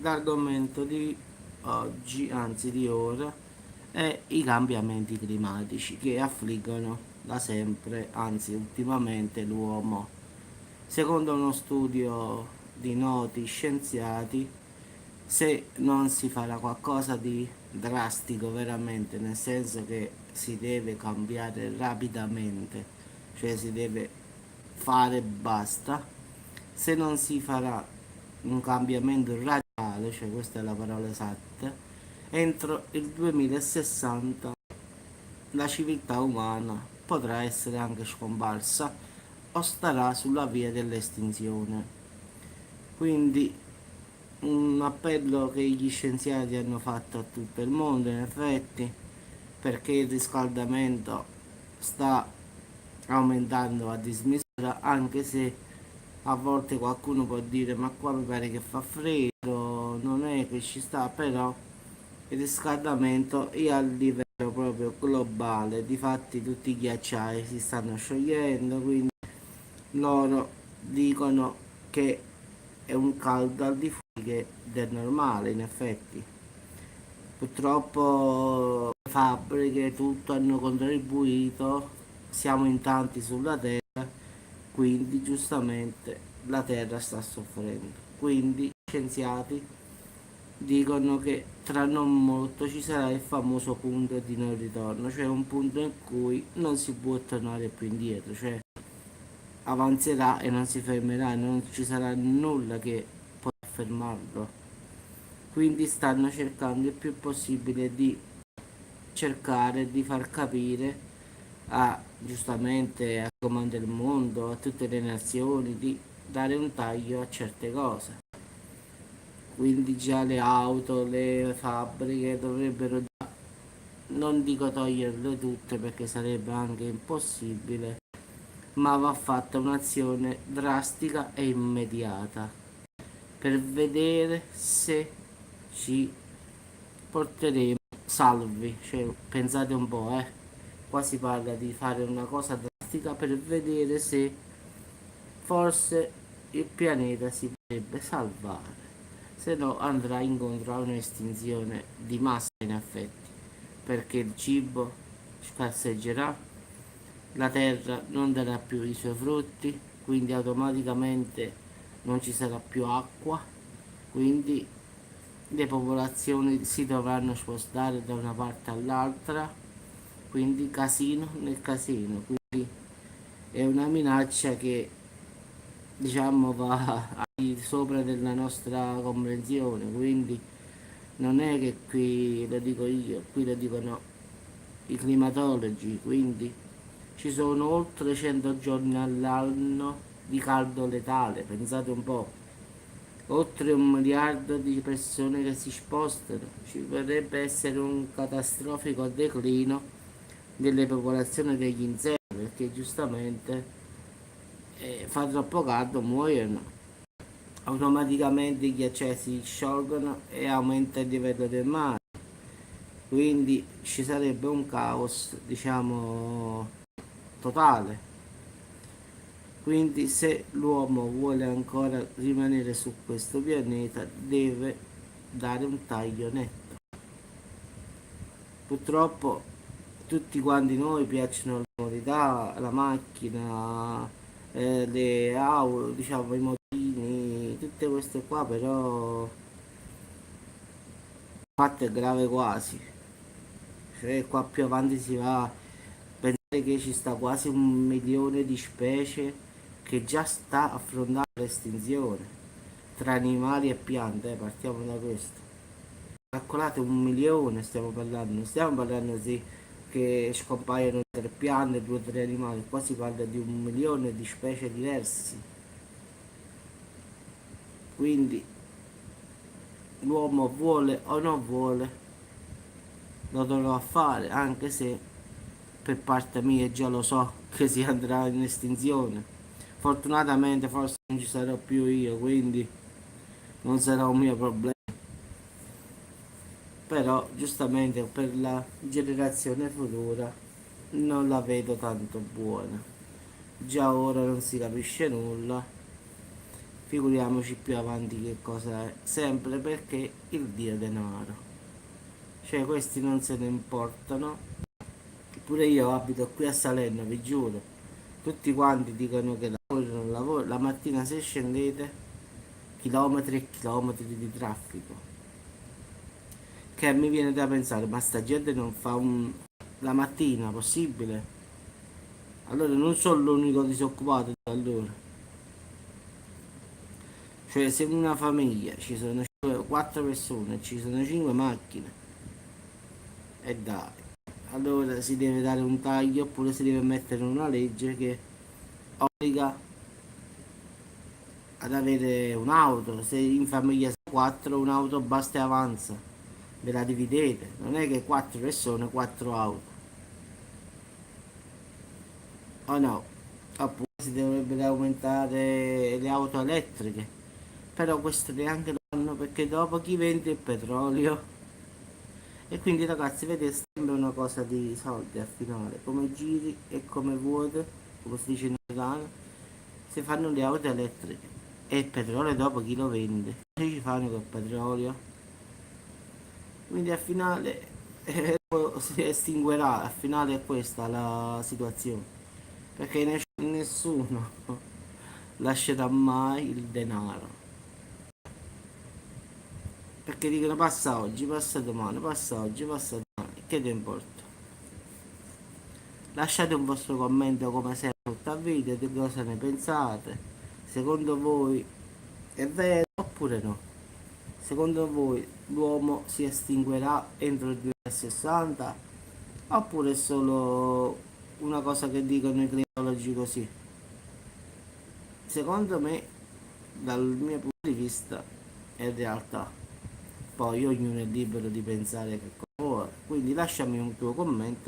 L'argomento di oggi, anzi di ora, è i cambiamenti climatici che affliggono da sempre, anzi ultimamente, l'uomo. Secondo uno studio di noti scienziati, se non si farà qualcosa di drastico veramente, nel senso che si deve cambiare rapidamente, cioè si deve fare e basta, se non si farà un cambiamento radicale, cioè questa è la parola esatta, entro il 2060 la civiltà umana potrà essere anche scomparsa o starà sulla via dell'estinzione. Quindi un appello che gli scienziati hanno fatto a tutto il mondo, in effetti, perché il riscaldamento sta aumentando a dismisura, anche se a volte qualcuno può dire ma qua mi pare che fa freddo, non è che ci sta, però il riscaldamento è a livello proprio globale, difatti tutti i ghiacciai si stanno sciogliendo, quindi loro dicono che è un caldo al di fuori del normale, in effetti. Purtroppo le fabbriche tutto hanno contribuito, siamo in tanti sulla terra, quindi giustamente la terra sta soffrendo. Quindi gli scienziati dicono che tra non molto ci sarà il famoso punto di non ritorno, cioè un punto in cui non si può tornare più indietro, cioè avanzerà e non si fermerà, non ci sarà nulla che possa fermarlo. Quindi stanno cercando il più possibile di cercare di far capire a giustamente a comando del mondo, a tutte le nazioni, di dare un taglio a certe cose. Quindi già le auto, le fabbriche dovrebbero, non dico toglierle tutte perché sarebbe anche impossibile, ma va fatta un'azione drastica e immediata per vedere se ci porteremo salvi. Cioè, pensate un po', qua si parla di fare una cosa drastica per vedere se forse il pianeta si potrebbe salvare, se no andrà incontro a un'estinzione di massa in effetti, perché il cibo scarseggerà, la terra non darà più i suoi frutti, quindi automaticamente non ci sarà più acqua, quindi le popolazioni si dovranno spostare da una parte all'altra, quindi casino nel casino, quindi è una minaccia che diciamo va al di sopra della nostra comprensione, quindi non è che qui lo dico io, qui lo dicono i climatologi, quindi ci sono oltre 100 giorni all'anno di caldo letale, pensate un po', oltre 1 miliardo di persone che si spostano, ci potrebbe essere un catastrofico declino delle popolazioni degli insetti, perché giustamente fa troppo caldo, muoiono. Automaticamente i ghiacciai si sciolgono e aumenta il livello del mare, quindi ci sarebbe un caos, diciamo, totale. Quindi se l'uomo vuole ancora rimanere su questo pianeta deve dare un taglio netto. Purtroppo tutti quanti noi piacciono le comodità, la macchina, le auto, diciamo i motorini, tutte queste qua, però il fatto è grave quasi. Cioè qua più avanti si va, pensate che ci sta quasi 1 milione di specie che già sta affrontando l'estinzione, tra animali e piante, partiamo da questo. Calcolate 1 milione stiamo parlando, non stiamo parlando di che scompaiono 3 piante, 2 o 3 animali, qua si parla di 1 milione di specie diverse. Quindi l'uomo vuole o non vuole, lo dovrà fare, anche se per parte mia già lo so che si andrà in estinzione. Fortunatamente forse non ci sarò più io, quindi non sarà un mio problema. Però giustamente per la generazione futura non la vedo tanto buona. Già ora non si capisce nulla figuriamoci più avanti che cosa è, sempre perché il dio denaro. Cioè questi non se ne importano. Pure io abito qui a Salerno, vi giuro. Tutti quanti dicono che lavorano, la mattina se scendete, chilometri e chilometri di traffico. Che mi viene da pensare, ma sta gente non fa la mattina, possibile? Allora non sono l'unico disoccupato allora. Cioè se in una famiglia ci sono 4 persone, ci sono 5 macchine, e dai. Allora si deve dare un taglio oppure si deve mettere una legge che obbliga ad avere un'auto. Se in famiglia sono 4, un'auto basta e avanza. Ve la dividete. Non è che 4 persone, 4 auto. O no? Oppure si dovrebbero aumentare le auto elettriche. Però questo neanche lo fanno perché dopo chi vende il petrolio? E quindi ragazzi, vedete, sembra una cosa di soldi al finale. Come giri e come vuote, come si dice in italiano, si fanno le auto elettriche. E il petrolio dopo chi lo vende? Cosa ci fanno col petrolio? Quindi al finale si estinguerà, al finale è questa la situazione. Perché nessuno lascerà mai il denaro. Perché dicono passa oggi, passa domani, passa oggi, passa domani. Che ti importa? Lasciate un vostro commento come sempre sotto al video di cosa ne pensate. Secondo voi è vero oppure no? Secondo voi l'uomo si estinguerà entro il 2060 oppure è solo una cosa che dicono i climatologi così? Secondo me, dal mio punto di vista, è realtà. Poi ognuno è libero di pensare che cosa vuole. Quindi lasciami un tuo commento.